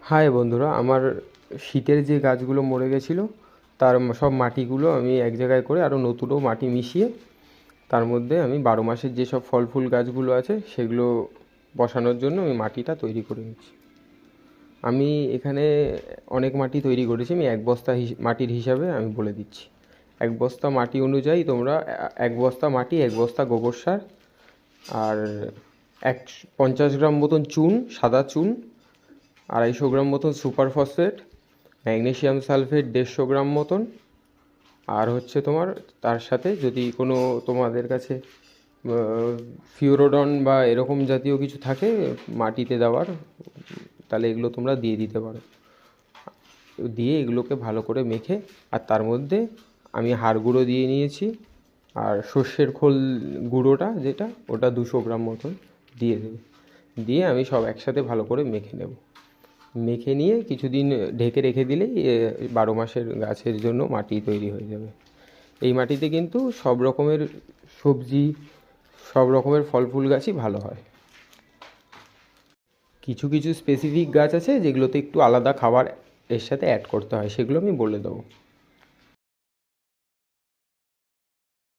High বন্ধুরা, আমার শীতের যে গাছগুলো মরে গেছিলো তার সব মাটিগুলো আমি এক জায়গায় করে আরও নতুনও মাটি মিশিয়ে তার মধ্যে আমি 12 মাসের যেসব ফল ফুল গাছগুলো আছে সেগুলো বসানোর জন্য আমি মাটিটা তৈরি করে নিচ্ছি। আমি এখানে অনেক মাটি তৈরি করেছি। আমি এক বস্তা মাটির হিসাবে আমি বলে দিচ্ছি। এক বস্তা মাটি অনুযায়ী তোমরা এক বস্তা মাটি, এক বস্তা গোবর সার, আর 50 গ্রাম মতন চুন, সাদা চুন, 250 গ্রাম মতন সুপার ফসফেট, ম্যাগনেসিয়াম সালফেট 150 গ্রাম মতন, আর হচ্ছে তোমার তার সাথে যদি কোনো তোমাদের কাছে ফিউরোডন বা এরকম জাতীয় কিছু থাকে মাটিতে দেওয়ার, তাহলে এগুলো তোমরা দিয়ে দিতে পারো। দিয়ে এগুলোকে ভালো করে মেখে, আর তার মধ্যে আমি হাড় গুঁড়ো দিয়ে নিয়েছি, আর সর্ষের খোল গুঁড়োটা যেটা, ওটা 200 গ্রাম মতন দিয়ে দেবে। দিয়ে আমি সব একসাথে ভালো করে মেখে নেব। মেখে নিয়ে কিছুদিন ঢেকে রেখে দিলেই 12 মাসের গাছের জন্য মাটি তৈরি হয়ে যাবে। এই মাটিতে কিন্তু সব রকমের সবজি, সব রকমের ফল ফুল গাছই ভালো হয়। কিছু কিছু স্পেসিফিক গাছ আছে যেগুলোতে একটু আলাদা খাবার এর সাথে অ্যাড করতে হয়, সেগুলো আমি বলে দেবো।